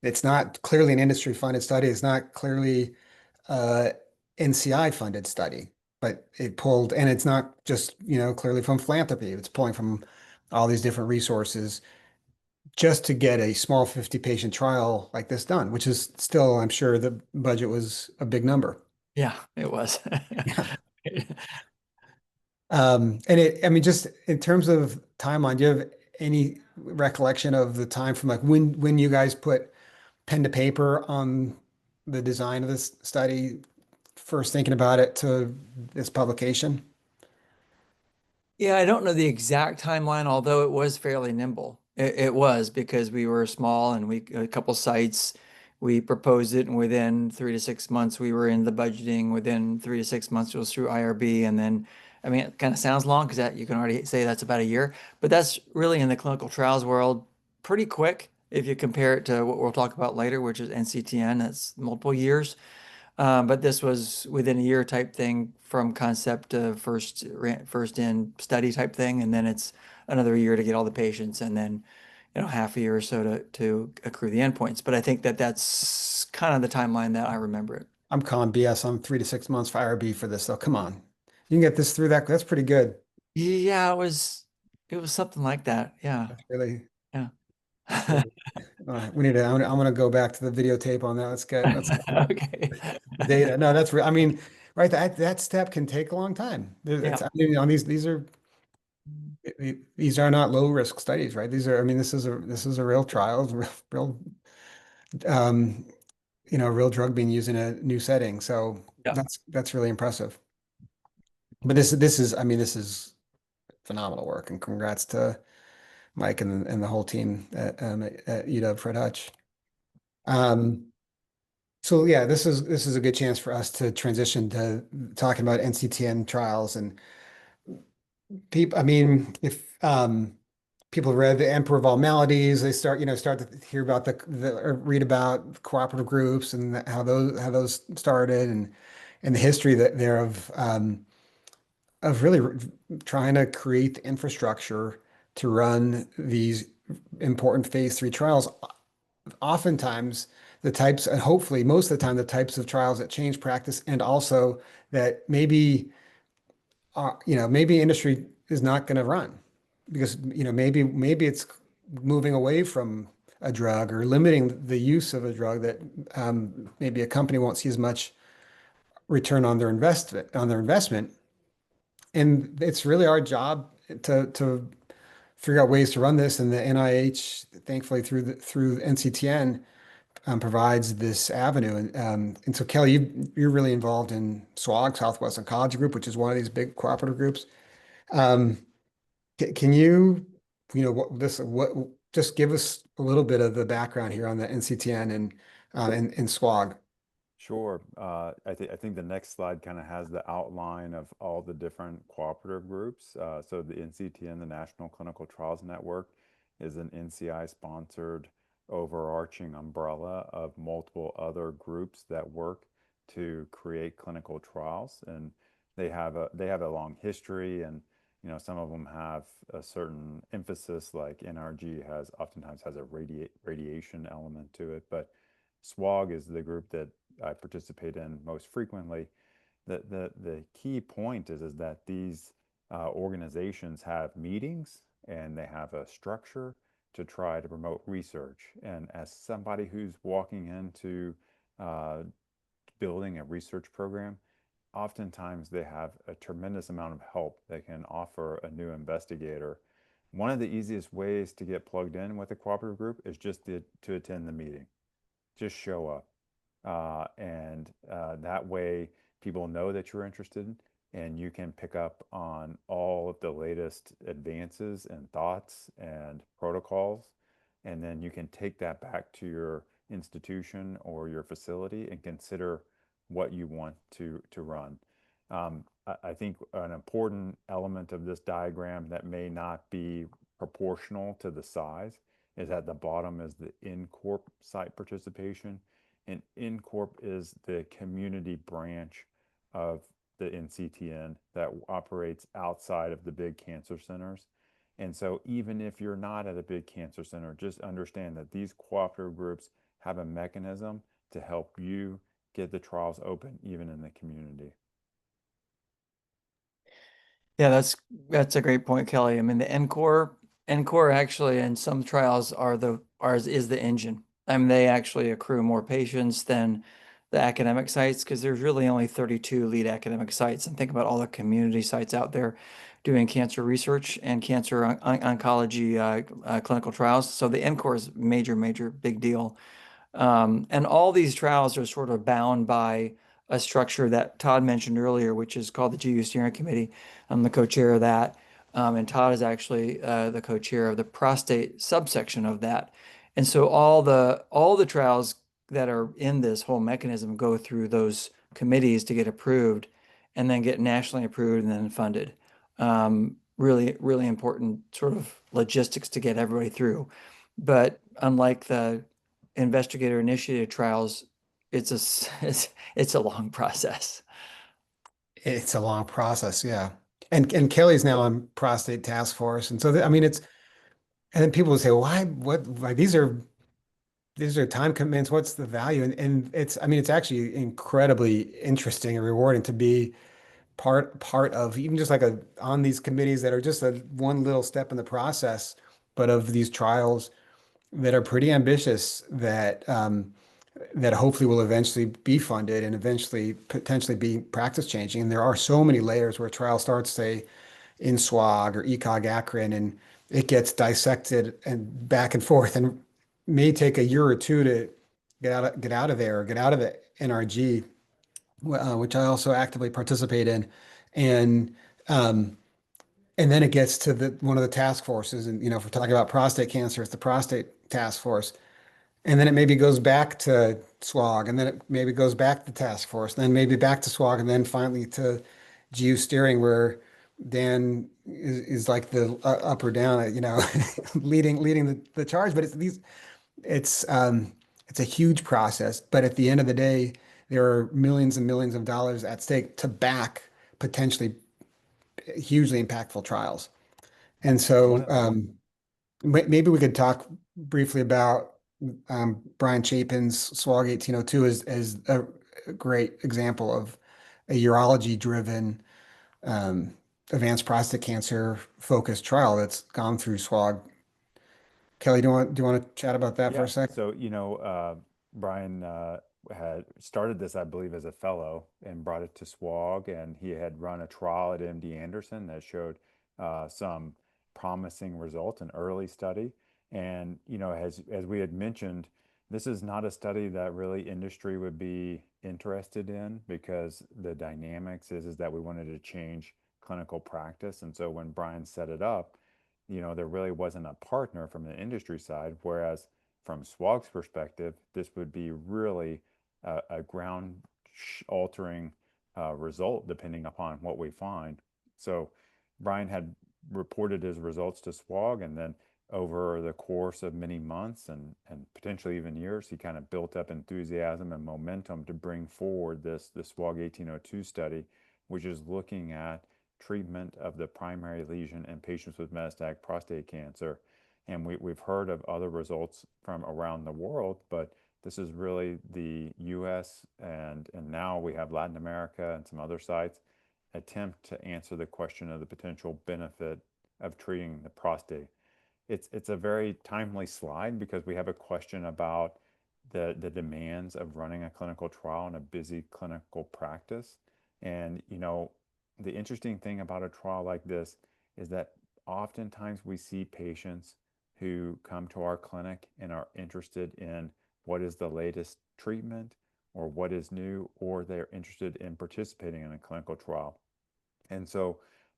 it's not clearly an industry funded study. It's not clearly NCI funded study, but it pulled, and it's not just, clearly from philanthropy. It's pulling from all these different resources just to get a small 50 patient trial like this done, which is still, I'm sure the budget was a big number. Yeah, it was. I mean, just in terms of timeline, do you have any recollection of the time from like when you guys put pen to paper on the design of this study, first thinking about it to this publication? Yeah, I don't know the exact timeline, although it was fairly nimble. It was because we were small and a couple sites, we proposed it, and within 3 to 6 months we were in the budgeting. Within 3 to 6 months it was through IRB, and then I mean it kind of sounds long because that you can already say that's about a year, but that's really in the clinical trials world pretty quick if you compare it to what we'll talk about later, which is NCTN. That's multiple years. But this was within a year type thing from concept to first in study type thing, and then it's another year to get all the patients, and then half a year or so to accrue the endpoints. But I think that's kind of the timeline that I remember it. I'm calling BS on 3 to 6 months for IRB for this, though. Come on, you can get this through that. That's pretty good. Yeah, it was something like that. Yeah, That's really, yeah. that's really we need to. I'm gonna go back to the videotape on that. Let's get Okay. the data. No, that's real. I mean, right, that step can take a long time. Yeah. I mean, on these are not low risk studies, right? I mean, this is a real trial, real, um, real drug being used in a new setting. So Yeah. that's really impressive. But I mean, this is phenomenal work, and congrats to Mike and the whole team at UW Fred Hutch. So yeah, this is a good chance for us to transition to talking about NCTN trials and people. I mean, if people read The Emperor of All Maladies, they start to hear about or read about cooperative groups and how those started and the history that there of really trying to create the infrastructure to run these important phase 3 trials. Oftentimes the types, and hopefully most of the time, the types of trials that change practice, and also that maybe industry is not going to run because, maybe it's moving away from a drug or limiting the use of a drug that maybe a company won't see as much return on their investment. And it's really our job to figure out ways to run this. And the NIH, thankfully through NCTN, provides this avenue. And so Kelly, you're really involved in SWOG, Southwest Oncology Group, which is one of these big cooperative groups. Um, can you, just give us a little bit of the background here on the NCTN and SWOG? Sure. I think the next slide kind of has the outline of all the different cooperative groups. So the NCTN, the National Clinical Trials Network, is an NCI-sponsored overarching umbrella of multiple other groups that work to create clinical trials, and they have a long history, and some of them have a certain emphasis, like NRG oftentimes has a radiation element to it, but SWOG is the group that I participate in most frequently, the key point is that these organizations have meetings and they have a structure to try to promote research. And as somebody who's walking into uh, building a research program, oftentimes they have a tremendous amount of help they can offer a new investigator. One of the easiest ways to get plugged in with a cooperative group is just to attend the meeting. Just show up. And that way people know that you're interested and you can pick up on all of the latest advances and thoughts and protocols. And then you can take that back to your institution or your facility and consider what you want to run. I think an important element of this diagram that may not be proportional to the size is at the bottom is the in-corp site participation. And InCorp is the community branch of the NCTN that operates outside of the big cancer centers. And so even if you're not at a big cancer center, just understand that these cooperative groups have a mechanism to help you get the trials open even in the community. Yeah, that's a great point, Kelly. I mean, the NCORE actually in some trials is the engine. I mean, they actually accrue more patients than the academic sites because there's really only 32 lead academic sites. And think about all the community sites out there doing cancer research and cancer oncology clinical trials. So the NCORE is major big deal. And all these trials are sort of bound by a structure that Todd mentioned earlier, which is called the GU Steering Committee. I'm the co-chair of that. And Todd is actually the co-chair of the prostate subsection of that. And so all the trials that are in this whole mechanism go through those committees to get approved and then get nationally approved and then funded. Really important sort of logistics to get everybody through. But unlike the investigator-initiated trials, it's a long process. It's a long process, yeah. And Kelly's now on prostate task force, and so I mean it's and then people will say, why? What? Like these are time commitments. What's the value? And it's I mean it's actually incredibly interesting and rewarding to be part of even just like a on these committees that are just a one little step in the process, but of these trials that are pretty ambitious that hopefully will eventually be funded and eventually potentially be practice changing. And there are so many layers where a trial starts, say, in SWOG or ECOG Akron, and it gets dissected and back and forth and may take a year or two to get out of there or get out of the NRG, which I also actively participate in. And um, and then it gets to the one of the task forces. And if we're talking about prostate cancer, it's the prostate task force. And then it maybe goes back to SWOG, and then it maybe goes back to task force, and then maybe back to SWOG, and then finally to GU steering, where Dan is like the up or down, leading the charge. But it's a huge process. But at the end of the day, there are millions and millions of dollars at stake to back potentially hugely impactful trials. And so maybe we could talk briefly about Brian Chapin's SWOG 1802 as a great example of a urology-driven advanced prostate cancer focused trial that's gone through SWOG. Kelly, do you want to chat about that for a sec? So, Brian had started this, I believe, as a fellow and brought it to SWOG, and he had run a trial at MD Anderson that showed some promising results, an early study. And, as we had mentioned, this is not a study that really industry would be interested in because the dynamics is that we wanted to change clinical practice. And so when Brian set it up, there really wasn't a partner from the industry side, whereas from SWOG's perspective, this would be really a ground altering result depending upon what we find. So Brian had reported his results to SWOG, and then over the course of many months and potentially even years, he kind of built up enthusiasm and momentum to bring forward this SWOG 1802 study, which is looking at treatment of the primary lesion in patients with metastatic prostate cancer. And we've heard of other results from around the world, but This is really the US and now we have Latin America and some other sites attempt to answer the question of the potential benefit of treating the prostate. It's a very timely slide because we have a question about the demands of running a clinical trial in a busy clinical practice. And, you know, the interesting thing about a trial like this is that oftentimes we see patients who come to our clinic and are interested in what is the latest treatment or what is new, or they're interested in participating in a clinical trial. And so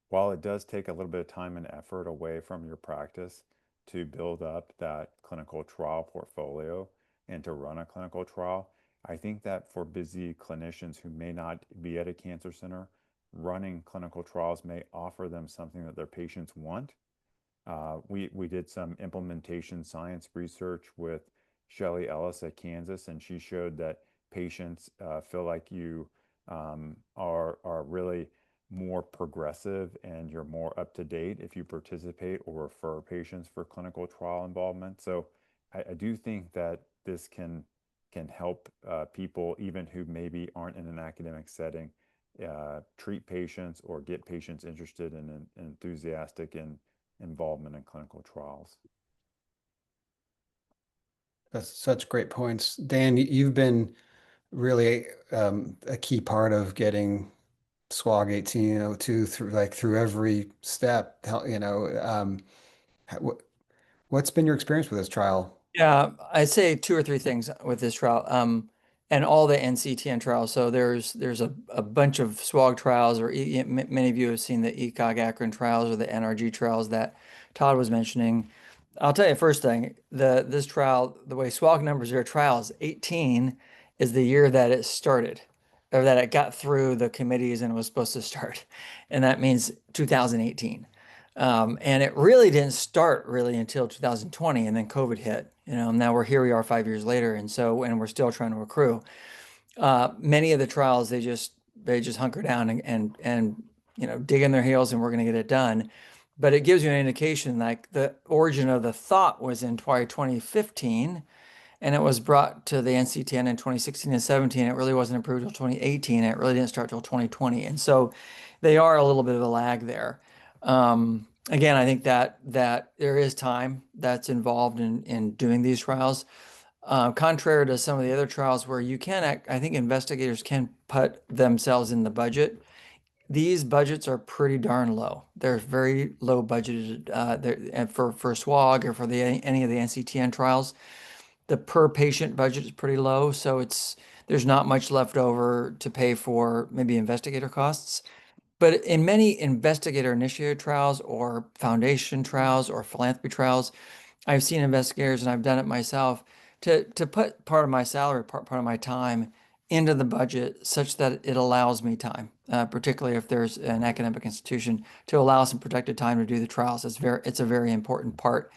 while it does take a little bit of time and effort away from your practice to build up that clinical trial portfolio and to run a clinical trial, I think that for busy clinicians who may not be at a cancer center, running clinical trials may offer them something that their patients want. We did some implementation science research with Shelley Ellis at Kansas, and she showed that patients feel like you are really more progressive and you're more up to date if you participate or refer patients for clinical trial involvement. So I do think that this can help people even who maybe aren't in an academic setting treat patients or get patients interested in enthusiastic in involvement in clinical trials. That's such great points. Dan, you've been really a key part of getting SWOG 1802 through every step. What's been your experience with this trial? Yeah, I'd say two or three things with this trial, and all the NCTN trials. So there's a bunch of SWOG trials, or many of you have seen the ECOG Akron trials or the NRG trials that Todd was mentioning. I'll tell you first thing, this trial, the way SWOG numbers are trials, 18 is the year that it started, or that it got through the committees and was supposed to start, and that means 2018. And it really didn't start really until 2020, and then COVID hit. Now we are 5 years later, and we're still trying to accrue. Many of the trials they just hunker down and dig in their heels, and we're going to get it done. But it gives you an indication, like the origin of the thought was in 2015, and it was brought to the NCTN in 2016 and 17. It really wasn't approved until 2018, and it really didn't start till 2020. And so they are a little bit of a lag there. Again, I think that there is time that's involved in doing these trials. Contrary to some of the other trials where I think investigators can put themselves in the budget. These budgets are pretty darn low. They're very low budgeted and for SWOG or for any of the NCTN trials. The per patient budget is pretty low, so there's not much left over to pay for maybe investigator costs. But in many investigator-initiated trials or foundation trials or philanthropy trials, I've seen investigators, and I've done it myself, to put part of my salary, part of my time into the budget such that it allows me time, particularly if there's an academic institution, to allow some protected time to do the trials. It's a very important part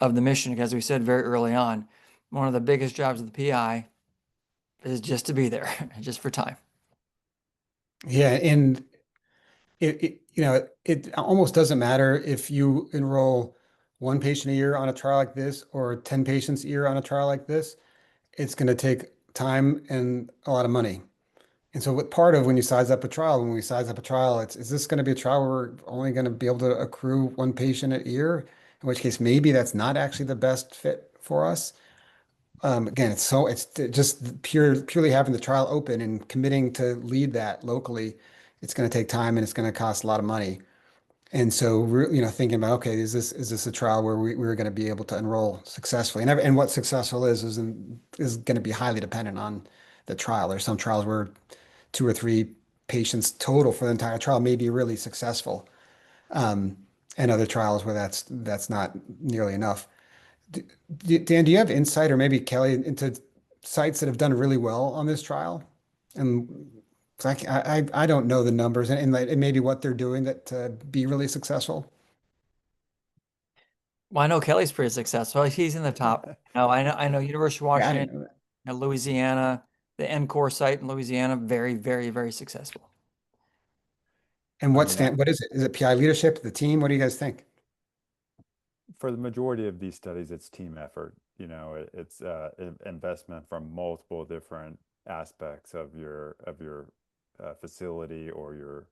of the mission, because we said very early on, one of the biggest jobs of the PI is just to be there, just for time. Yeah, and it almost doesn't matter if you enroll one patient a year on a trial like this or 10 patients a year on a trial like this. It's going to take time and a lot of money. And so what part of when we size up a trial, is this going to be a trial where we're only going to be able to accrue one patient a year? In which case, maybe that's not actually the best fit for us. Again, it's just purely having the trial open and committing to lead that locally. It's going to take time and it's going to cost a lot of money. And so, thinking about, okay, is this a trial where we're going to be able to enroll successfully? And what successful is going to be highly dependent on the trial. There's some trials where 2 or 3 patients total for the entire trial may be really successful, and other trials where that's not nearly enough. Dan, do you have insight, or maybe Kelly, into sites that have done really well on this trial? And I don't know the numbers and maybe what they're doing to be really successful. Well, I know Kelly's pretty successful. He's in the top. No, I know University of Yeah, I didn't Washington, know that. Louisiana, the NCORE site in Louisiana, very, very, very successful. And I what mean, is it? Is it PI leadership, the team? What do you guys think? for the majority of these studies, it's team effort. you know, it's investment from multiple different aspects of your facility or your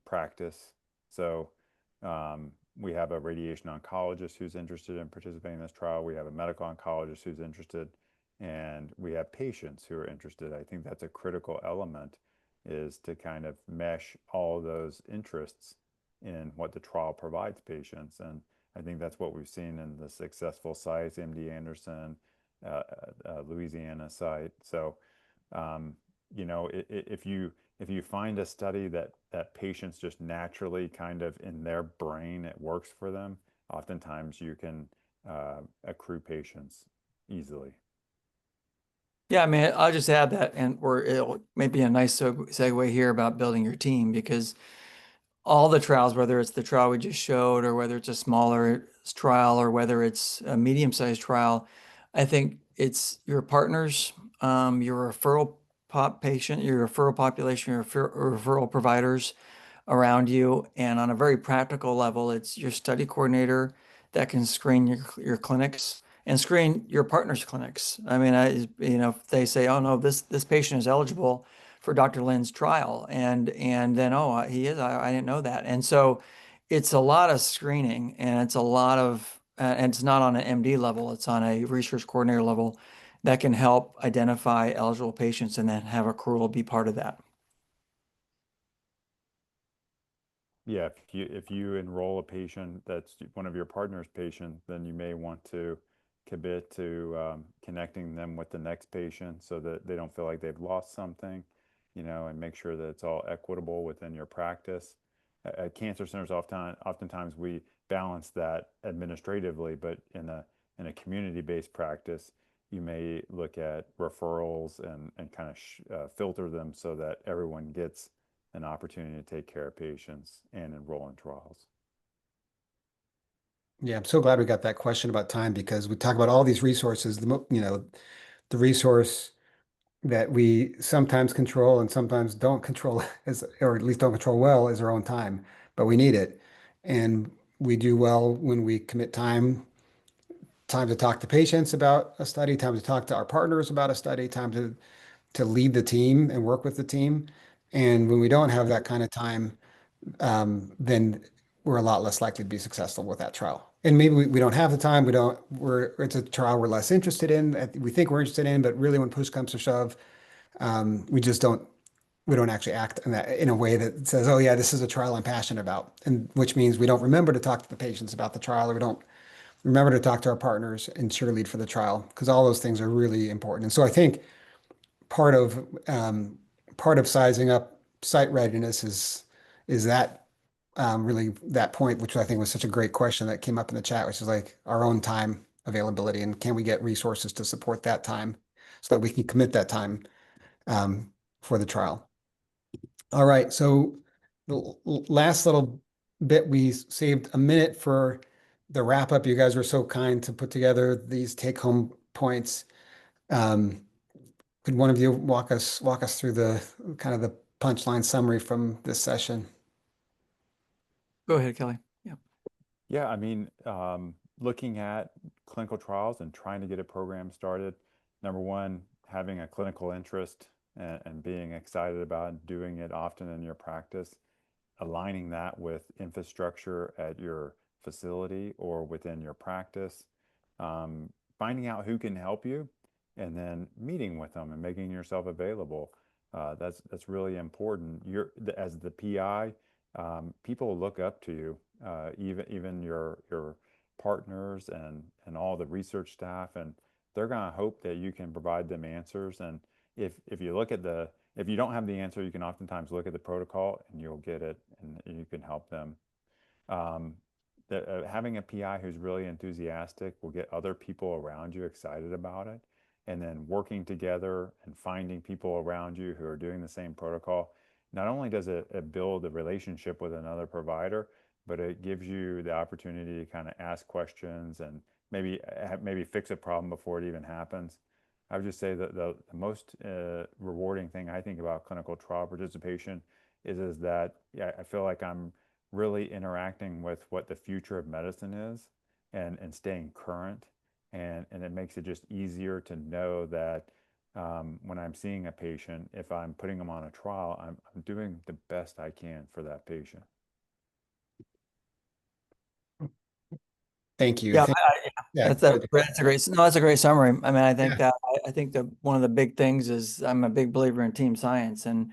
practice. So we have a radiation oncologist who's interested in participating in this trial. We have a medical oncologist who's interested, and we have patients who are interested. I think that's a critical element, is to kind of mesh all those interests in what the trial provides patients. And I think that's what we've seen in the successful sites, MD Anderson, Louisiana site. So, you know, if you find a study that patients just naturally kind of in their brain, it works for them, oftentimes you can accrue patients easily. Yeah, I mean, I'll just add that, and it'll maybe a nice segue here about building your team, because all the trials, whether it's the trial we just showed, or whether it's a smaller trial, or whether it's a medium-sized trial, I think it's your partners, your referral patient, your referral population, your referral providers around you, and on a very practical level, it's your study coordinator that can screen your clinics and screen your partners' clinics. I mean, if they say, "Oh no, this patient is eligible for Dr. Lynn's trial," and then, "Oh, he is. I didn't know that." And so, it's a lot of screening, and it's a lot of, and it's not on an MD level; it's on a research coordinator level that can help identify eligible patients and then have accrual be part of that. Yeah, if you enroll a patient that's one of your partner's patients, then you may want to commit to connecting them with the next patient so that they don't feel like they've lost something, you know, and make sure that it's all equitable within your practice. At cancer centers, oftentimes we balance that administratively, but in a community-based practice, you may look at referrals and kind of filter them so that everyone gets an opportunity to take care of patients and enroll in trials. Yeah, I'm so glad we got that question about time, because we talk about all these resources. The resource that we sometimes control and sometimes don't control, or at least don't control well, is our own time. But we need it, and we do well when we commit time to talk to patients about a study, time to talk to our partners about a study, time to lead the team and work with the team. And when we don't have that kind of time, then we're a lot less likely to be successful with that trial. And maybe we don't have the time. It's a trial we're less interested in. We think we're interested in, but really when push comes to shove, we don't actually act in a way that says, "Oh yeah, this is a trial I'm passionate about," and which means we don't remember to talk to the patients about the trial, or we don't remember to talk to our partners and cheerlead for the trial, because all those things are really important. And so I think part of part of sizing up site readiness is that really that point, which I think was such a great question that came up in the chat, which is like our own time availability, and can we get resources to support that time so that we can commit that time for the trial. All right, so the last little bit, we saved a minute for the wrap up. You guys were so kind to put together these take home points. Could one of you walk us through the kind of the punchline summary from this session? Go ahead, Kelly. Yeah. Yeah, I mean, looking at clinical trials and trying to get a program started, number one, having a clinical interest and being excited about doing it often in your practice, aligning that with infrastructure at your facility or within your practice, finding out who can help you, and then meeting with them and making yourself available. That's really important. As the PI, people look up to you, even your partners and all the research staff, and they're going to hope that you can provide them answers. And if you look at if you don't have the answer, you can oftentimes look at the protocol and you'll get it, and you can help them. Having a PI who's really enthusiastic will get other people around you excited about it. And then working together and finding people around you who are doing the same protocol, not only does it build a relationship with another provider, but it gives you the opportunity to kind of ask questions and maybe fix a problem before it even happens. I would just say that the most rewarding thing I think about clinical trial participation is that, yeah, I feel like I'm really interacting with what the future of medicine is, and staying current and it makes it just easier to know that when I'm seeing a patient, if I'm putting them on a trial, I'm doing the best I can for that patient. Thank you. Yeah, Yeah, that's good. that's a great, no, that's a great summary. I mean, I think Yeah. that, I think that one of the big things is I'm a big believer in team science. And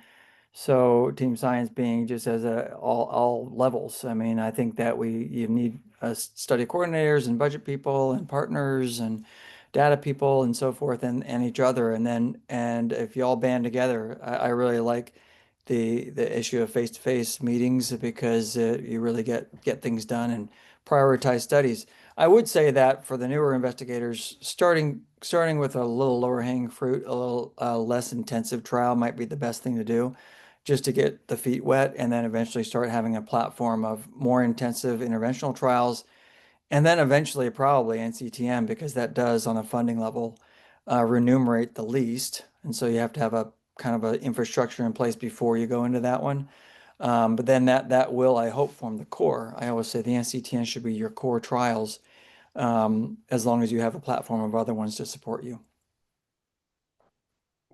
so team science being just as all levels. I mean, I think that you need study coordinators and budget people and partners and data people and so forth, and each other. And if you all band together, I really like the issue of face-to-face meetings, because you really get things done and prioritize studies. I would say that for the newer investigators, starting with a little lower hanging fruit, a little less intensive trial might be the best thing to do, just to get the feet wet, and then eventually start having a platform of more intensive interventional trials, and then eventually probably NCTM, because that does on a funding level remunerate the least. And so you have to have a kind of an infrastructure in place before you go into that one. But then that will, I hope, form the core. I always say the NCTN should be your core trials, as long as you have a platform of other ones to support you.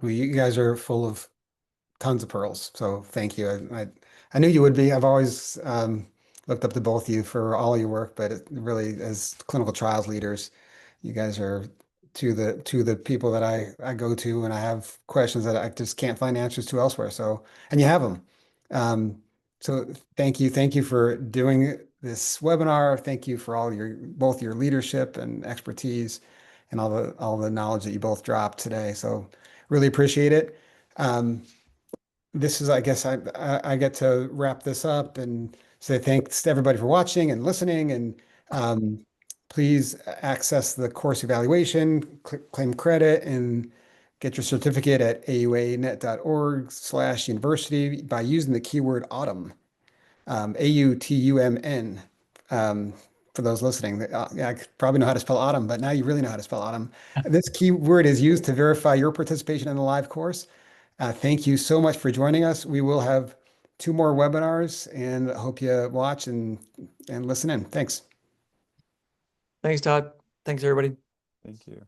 Well, you guys are full of tons of pearls. So thank you. I knew you would be. I've always looked up to both of you for all your work, but it really, as clinical trials leaders, you guys are to the people that I go to when I have questions that I just can't find answers to elsewhere. So, and you have them. So thank you. Thank you for doing this webinar. Thank you for both your leadership and expertise and all the knowledge that you both dropped today. So really appreciate it. This is, I guess, I get to wrap this up and say thanks to everybody for watching and listening. And please access the course evaluation, claim credit, and get your certificate at auanet.org/university by using the keyword autumn, AUTUMN. For those listening, yeah, I probably know how to spell autumn, but now you really know how to spell autumn. This keyword is used to verify your participation in the live course. Thank you so much for joining us. We will have 2 more webinars, and I hope you watch and listen in. Thanks. Thanks, Todd. Thanks, everybody. Thank you.